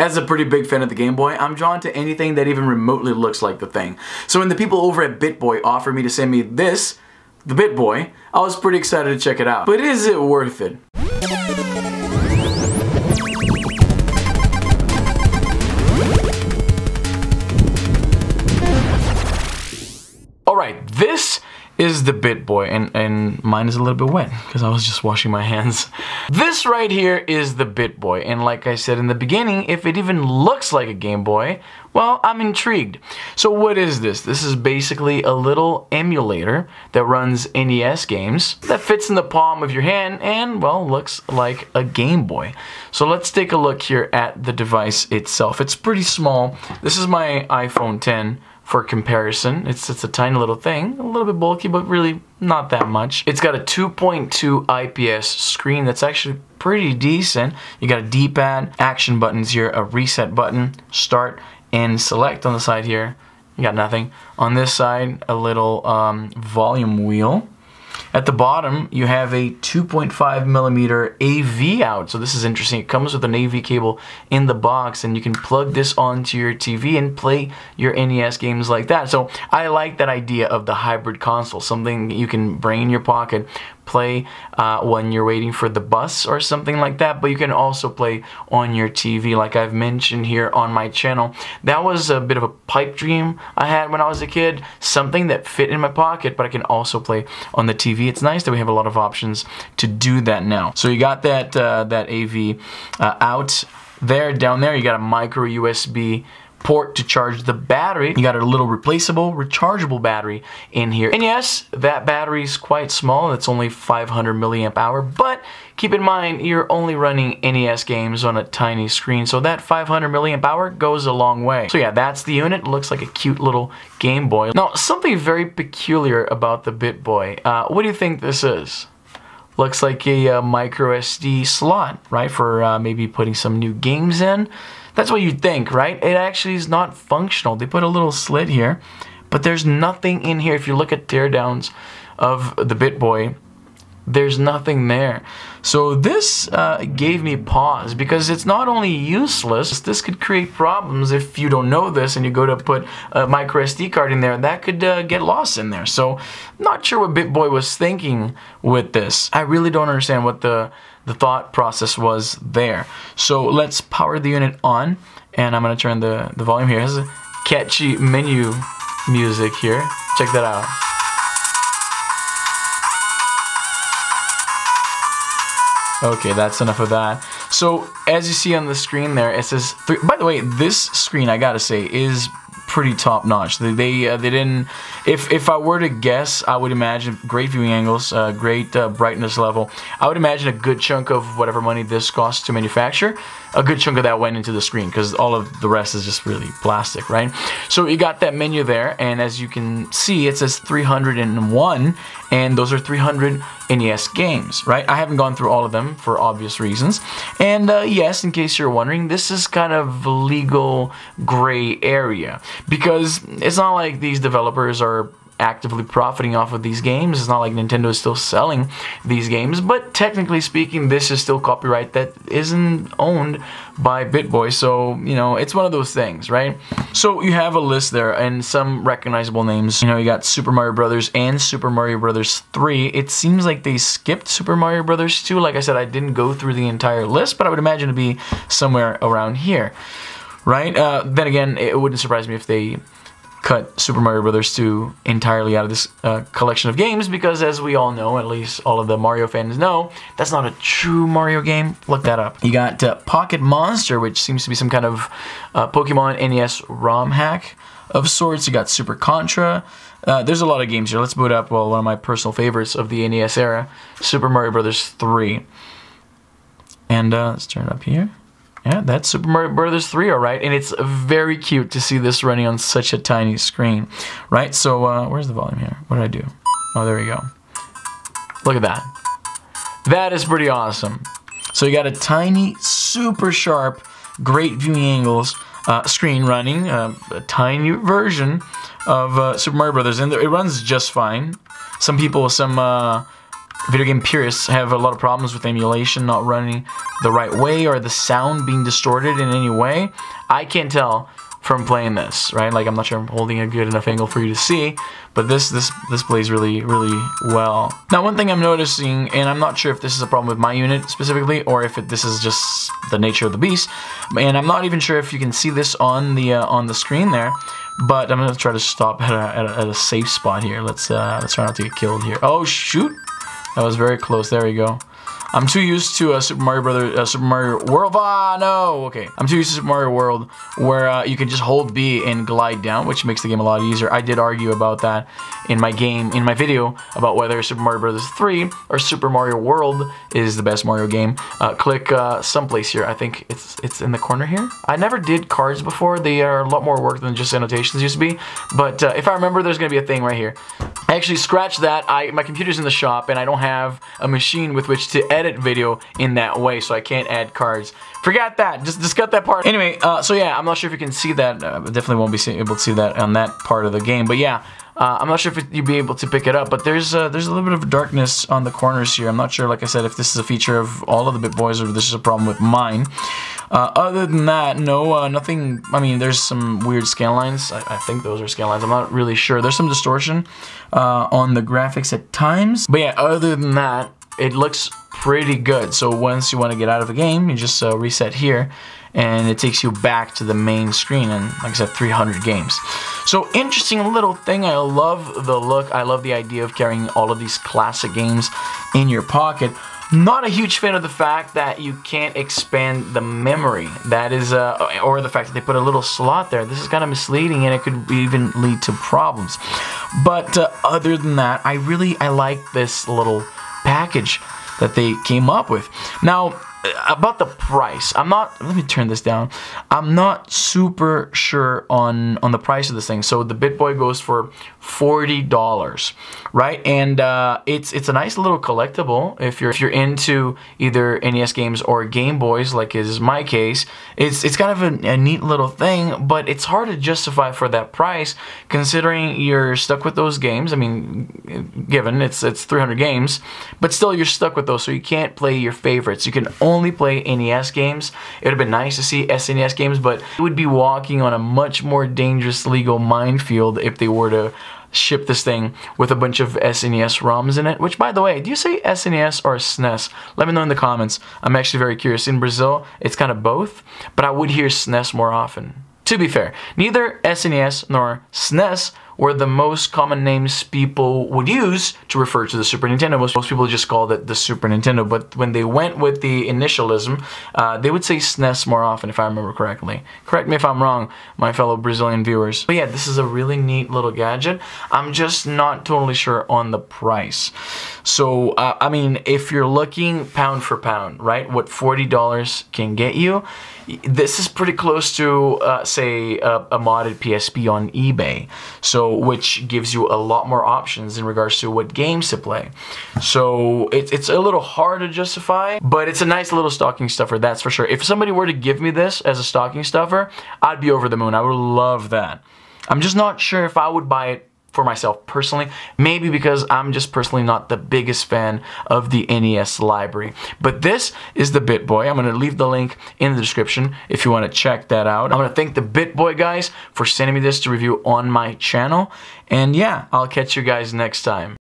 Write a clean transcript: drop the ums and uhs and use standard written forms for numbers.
As a pretty big fan of the Game Boy, I'm drawn to anything that even remotely looks like the thing. So when the people over at Bittboy offered me to send me this, the Bittboy, I was pretty excited to check it out. But is it worth it? Alright, this is the Bittboy, and mine is a little bit wet because I was just washing my hands. This right here is the Bittboy, and like I said in the beginning, if it even looks like a Game Boy, well, I'm intrigued. So what is this? This is basically a little emulator that runs NES games that fits in the palm of your hand and, well, looks like a Game Boy. So let's take a look here at the device itself. It's pretty small. This is my iPhone 10. For comparison, it's a tiny little thing, a little bit bulky, but really not that much. It's got a 2.2 IPS screen that's actually pretty decent. You got a D-pad, action buttons here, a reset button, start and select on the side here. You got nothing. On this side, a little volume wheel. At the bottom, you have a 2.5mm AV out. So this is interesting. It comes with an AV cable in the box, and you can plug this onto your TV and play your NES games like that. So I like that idea of the hybrid console, something you can bring in your pocket, play when you're waiting for the bus or something like that, but you can also play on your TV like I've mentioned here on my channel. That was a bit of a pipe dream I had when I was a kid, something that fit in my pocket, but I can also play on the TV. It's nice that we have a lot of options to do that now. So you got that, that AV out there. Down there you got a micro USB port to charge the battery. You got a little replaceable, rechargeable battery in here. And yes, that battery is quite small. It's only 500 milliamp hour, but keep in mind, you're only running NES games on a tiny screen, so that 500 milliamp hour goes a long way. So yeah, that's the unit. It looks like a cute little Game Boy. Now, something very peculiar about the Bittboy. What do you think this is? Looks like a micro SD slot, right? For maybe putting some new games in. That's what you'd think, right? It actually is not functional. They put a little slit here, but there's nothing in here. If you look at teardowns of the Bittboy, there's nothing there. So this gave me pause because it's not only useless, this could create problems if you don't know this and you go to put a micro SD card in there, that could get lost in there. So not sure what Bittboy was thinking with this. I really don't understand what the thought process was there. So let's power the unit on, and I'm going to turn the volume here. It has a catchy menu music here. Check that out. Okay, that's enough of that. So as you see on the screen there, it says 3. By the way, this screen, I gotta say, is pretty top notch. They didn't. If I were to guess, I would imagine great viewing angles, great brightness level. I would imagine a good chunk of whatever money this costs to manufacture, a good chunk of that went into the screen because all of the rest is just really plastic, right? So you got that menu there, and as you can see, it says 301, and those are 300 NES games, right? I haven't gone through all of them for obvious reasons. And yes, in case you're wondering, this is kind of legal gray area because it's not like these developers are actively profiting off of these games. It's not like Nintendo is still selling these games, but technically speaking, this is still copyright that isn't owned by Bittboy, so, you know, it's one of those things, right? So you have a list there and some recognizable names. You know, you got Super Mario Brothers and Super Mario Brothers 3. It seems like they skipped Super Mario Brothers 2. Like I said, I didn't go through the entire list, but I would imagine it'd be somewhere around here, right? Then again, it wouldn't surprise me if they cut Super Mario Brothers 2 entirely out of this collection of games because, as we all know, at least all of the Mario fans know, that's not a true Mario game. Look that up. You got Pocket Monster, which seems to be some kind of Pokemon NES ROM hack of sorts. You got Super Contra. There's a lot of games here. Let's boot up, well, one of my personal favorites of the NES era, Super Mario Brothers 3. And let's turn it up here. Yeah, that's Super Mario Brothers 3, alright, and it's very cute to see this running on such a tiny screen, right? So, where's the volume here? What did I do? Oh, there we go. Look at that. That is pretty awesome. So you got a tiny, super sharp, great viewing angles screen running, a tiny version of Super Mario Brothers, and it runs just fine. Some people, some video game purists have a lot of problems with emulation not running the right way or the sound being distorted in any way. I can't tell from playing this, right? Like, I'm not sure I'm holding a good enough angle for you to see, but this plays really well. Now, one thing I'm noticing, and I'm not sure if this is a problem with my unit specifically, or if this is just the nature of the beast, and I'm not even sure if you can see this on the screen there, but I'm gonna try to stop at a safe spot here. Let's try not to get killed here. Oh shoot, that was very close. There we go. I'm too used to Super Mario World. Ah, no. Okay. I'm too used to Super Mario World, where you can just hold B and glide down, which makes the game a lot easier. I did argue about that in my video about whether Super Mario Bros. 3 or Super Mario World is the best Mario game. Click someplace here. I think it's in the corner here. I never did cards before. They are a lot more work than just annotations used to be. But if I remember, there's gonna be a thing right here. I actually scratched that. My computer's in the shop, and I don't have a machine with which to edit video in that way, so I can't add cards. Forget that. Just cut that part. Anyway, so yeah, I'm not sure if you can see that. Definitely won't be able to see that on that part of the game. But yeah, I'm not sure if you'll be able to pick it up. But there's a little bit of darkness on the corners here. I'm not sure, like I said, if this is a feature of all of the Bittboys or if this is a problem with mine. Other than that, no, nothing. I mean, there's some weird scan lines. I think those are scan lines. I'm not really sure. There's some distortion on the graphics at times. But yeah, other than that, it looks pretty good. So once you want to get out of the game, you just reset here, and it takes you back to the main screen, and like I said, 300 games. So interesting little thing. I love the look. I love the idea of carrying all of these classic games in your pocket. Not a huge fan of the fact that you can't expand the memory. That is, or the fact that they put a little slot there. This is kind of misleading, and it could even lead to problems. But other than that, I like this little package that they came up with. Now, about the price, let me turn this down. I'm not super sure on the price of this thing. So the Bittboy goes for $40, right? And it's a nice little collectible if you're into either NES games or Game Boys, like is my case. It's kind of a neat little thing, but it's hard to justify for that price considering you're stuck with those games. I mean, given it's 300 games, but still you're stuck with those, so you can't play your favorites. You can only play NES games. It would have been nice to see SNES games, but it would be walking on a much more dangerous legal minefield if they were to ship this thing with a bunch of SNES ROMs in it. Which, by the way, do you say SNES or SNES? Let me know in the comments. I'm actually very curious. In Brazil, it's kind of both, but I would hear SNES more often. To be fair, neither SNES nor SNES were the most common names people would use to refer to the Super Nintendo. Most people just called it the Super Nintendo, but when they went with the initialism, they would say SNES more often, if I remember correctly. Correct me if I'm wrong, my fellow Brazilian viewers. But yeah, this is a really neat little gadget. I'm just not totally sure on the price. So, I mean, if you're looking pound for pound, right, what $40 can get you, this is pretty close to, say, a modded PSP on eBay. So, which gives you a lot more options in regards to what games to play. So it's a little hard to justify, but it's a nice little stocking stuffer, that's for sure. If somebody were to give me this as a stocking stuffer, I'd be over the moon. I would love that. I'm just not sure if I would buy it for myself personally, maybe because I'm just personally not the biggest fan of the NES library. But this is the Bittboy. I'm going to leave the link in the description if you want to check that out. I'm going to thank the Bittboy guys for sending me this to review on my channel. And yeah, I'll catch you guys next time.